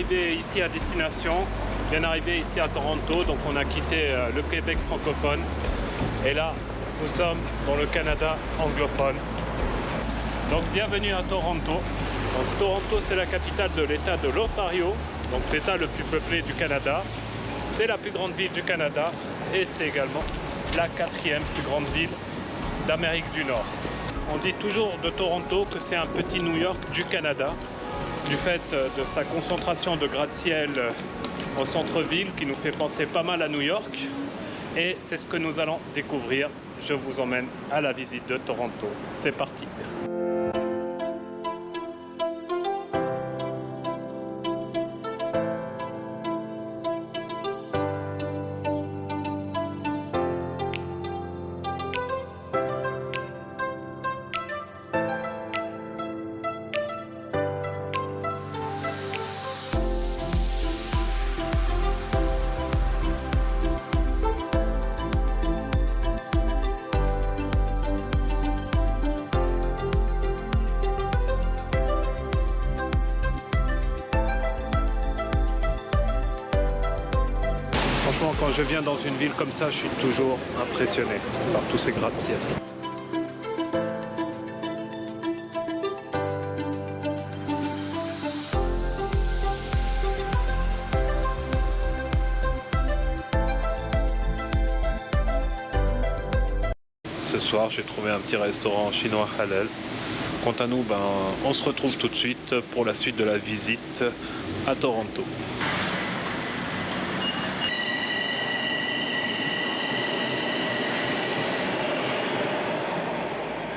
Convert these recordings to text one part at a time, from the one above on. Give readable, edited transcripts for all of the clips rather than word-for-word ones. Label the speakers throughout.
Speaker 1: arrivé ici à destination, bien arrivé ici à Toronto, donc on a quitté le Québec francophone et là nous sommes dans le Canada anglophone. Donc bienvenue à Toronto. Donc Toronto, c'est la capitale de l'État de l'Ontario, donc l'État le plus peuplé du Canada. C'est la plus grande ville du Canada et c'est également la 4e plus grande ville d'Amérique du Nord. On dit toujours de Toronto que c'est un petit New York du Canada, du fait de sa concentration de gratte-ciel au centre-ville qui nous fait penser pas mal à New York. Et c'est ce que nous allons découvrir. Je vous emmène à la visite de Toronto. C'est parti! Franchement, quand je viens dans une ville comme ça, je suis toujours impressionné par tous ces gratte-ciel. Ce soir, j'ai trouvé un petit restaurant chinois halal. Quant à nous, on se retrouve tout de suite pour la suite de la visite à Toronto.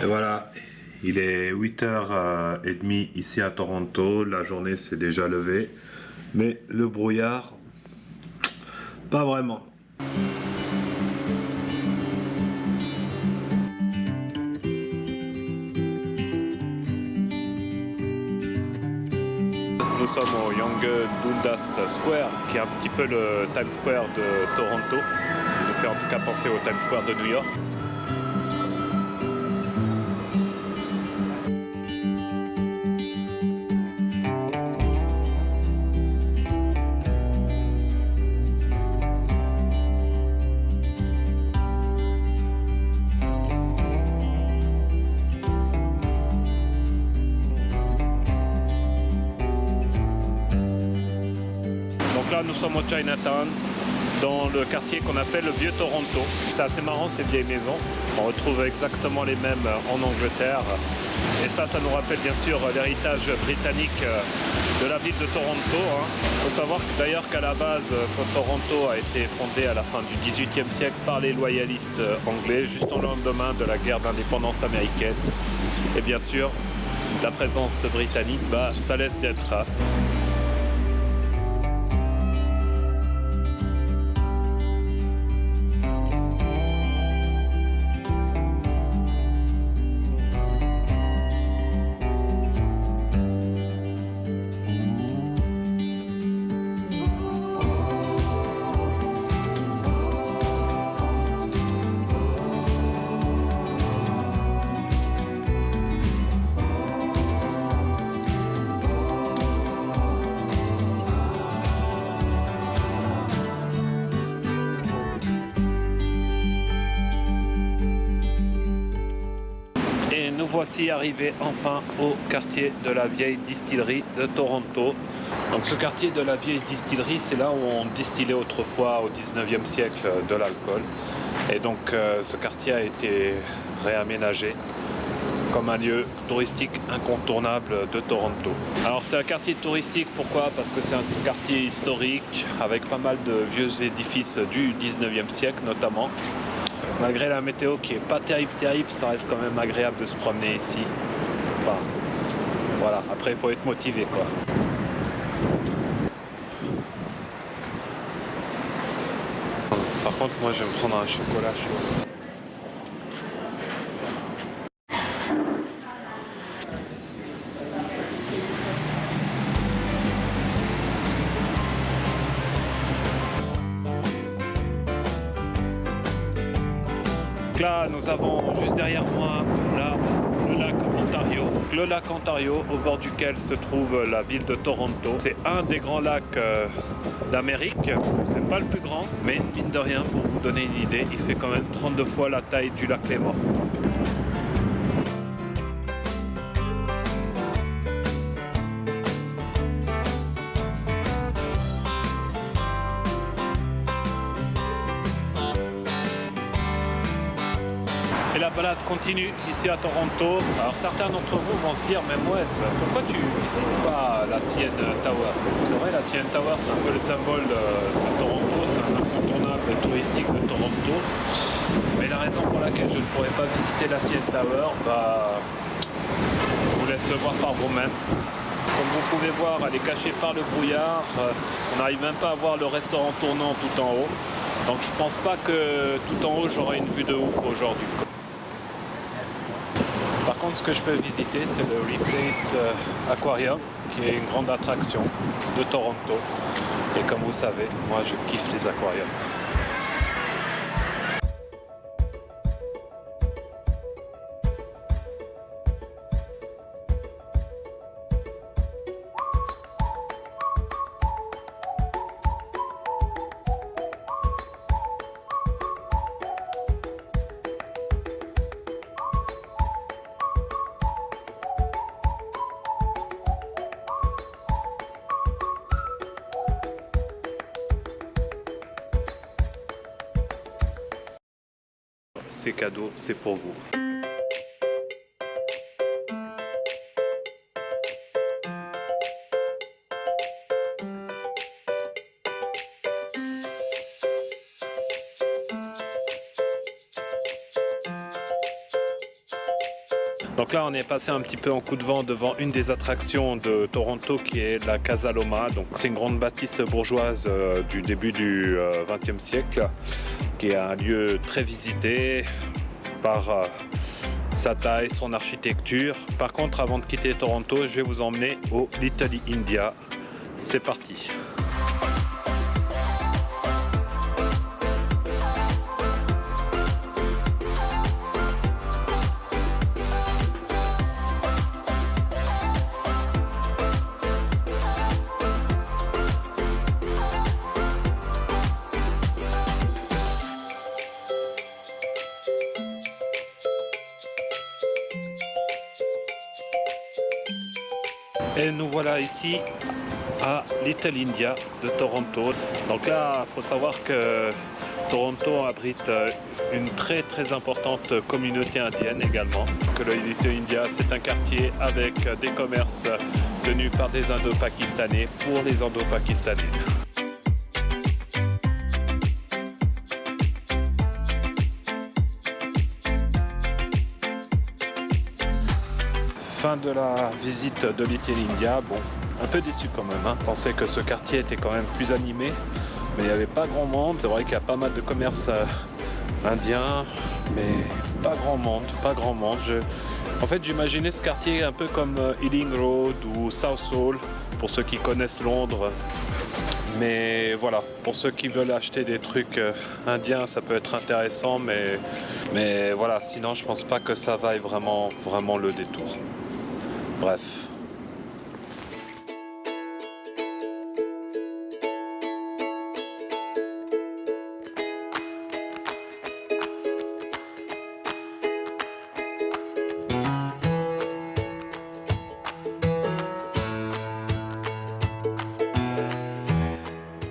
Speaker 1: Et voilà, il est 8h30 ici à Toronto, la journée s'est déjà levée, mais le brouillard, pas vraiment. Nous sommes au Yonge Dundas Square, qui est un petit peu le Times Square de Toronto, qui nous fait en tout cas penser au Times Square de New York. Là, nous sommes au Chinatown, dans le quartier qu'on appelle le Vieux Toronto. C'est assez marrant ces vieilles maisons. On retrouve exactement les mêmes en Angleterre. Et ça nous rappelle bien sûr l'héritage britannique de la ville de Toronto. Il faut savoir d'ailleurs qu'à la base, quand Toronto a été fondé à la fin du XVIIIe siècle par les loyalistes anglais, juste au lendemain de la guerre d'indépendance américaine. Et bien sûr, la présence britannique, ça laisse des traces. Nous voici arrivés enfin au quartier de la vieille distillerie de Toronto. Donc ce quartier de la vieille distillerie, c'est là où on distillait autrefois au 19e siècle de l'alcool. Et donc ce quartier a été réaménagé comme un lieu touristique incontournable de Toronto. Alors c'est un quartier touristique, pourquoi? Parce que c'est un quartier historique avec pas mal de vieux édifices du 19e siècle notamment. Malgré la météo qui est pas terrible, ça reste quand même agréable de se promener ici. Enfin, voilà, après il faut être motivé quoi. Par contre, moi je vais me prendre un chocolat chaud. Là, nous avons juste derrière moi là, le lac Ontario. Donc le lac Ontario, au bord duquel se trouve la ville de Toronto. C'est un des grands lacs d'Amérique. C'est pas le plus grand, mais mine de rien, pour vous donner une idée, il fait quand même 32 fois la taille du lac Léman. Et la balade continue ici à Toronto. Alors certains d'entre vous vont se dire, mais Moïse, pourquoi tu ne visites pas la CN Tower? Vous savez, la CN Tower, c'est un peu le symbole de Toronto, c'est un incontournable touristique de Toronto. Mais la raison pour laquelle je ne pourrais pas visiter la CN Tower, je vous laisse le voir par vous-même. Comme vous pouvez voir, elle est cachée par le brouillard. On n'arrive même pas à voir le restaurant tournant tout en haut. Donc je pense pas que tout en haut j'aurai une vue de ouf aujourd'hui. Par contre, ce que je peux visiter, c'est le Ripley's Aquarium, qui est une grande attraction de Toronto. Et comme vous savez, moi je kiffe les aquariums. C'est cadeau, c'est pour vous. Donc là, on est passé un petit peu en coup de vent devant une des attractions de Toronto qui est la Casa Loma. Donc c'est une grande bâtisse bourgeoise du début du XXe siècle, qui est un lieu très visité par sa taille, son architecture. Par contre, avant de quitter Toronto, je vais vous emmener au Little India. C'est parti. Et nous voilà ici à Little India de Toronto. Donc là, il faut savoir que Toronto abrite une très importante communauté indienne également. Que le Little India, c'est un quartier avec des commerces tenus par des Indo-Pakistanais pour les Indo-Pakistanais. Fin de la visite de Little India. Bon, un peu déçu quand même, hein. Je pensais que ce quartier était quand même plus animé, mais il n'y avait pas grand monde. C'est vrai qu'il y a pas mal de commerces indiens, mais pas grand monde. En fait, j'imaginais ce quartier un peu comme Ealing Road ou Southall, pour ceux qui connaissent Londres. Mais voilà, pour ceux qui veulent acheter des trucs indiens, ça peut être intéressant, mais voilà, sinon je pense pas que ça vaille vraiment le détour. Bref.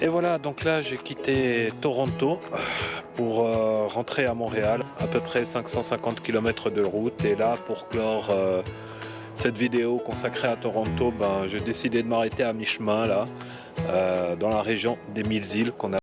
Speaker 1: Et voilà, donc là j'ai quitté Toronto pour rentrer à Montréal, à peu près 550 km de route. Et là, pour clore cette vidéo consacrée à Toronto, j'ai décidé de m'arrêter à mi-chemin là, dans la région des 1000 îles qu'on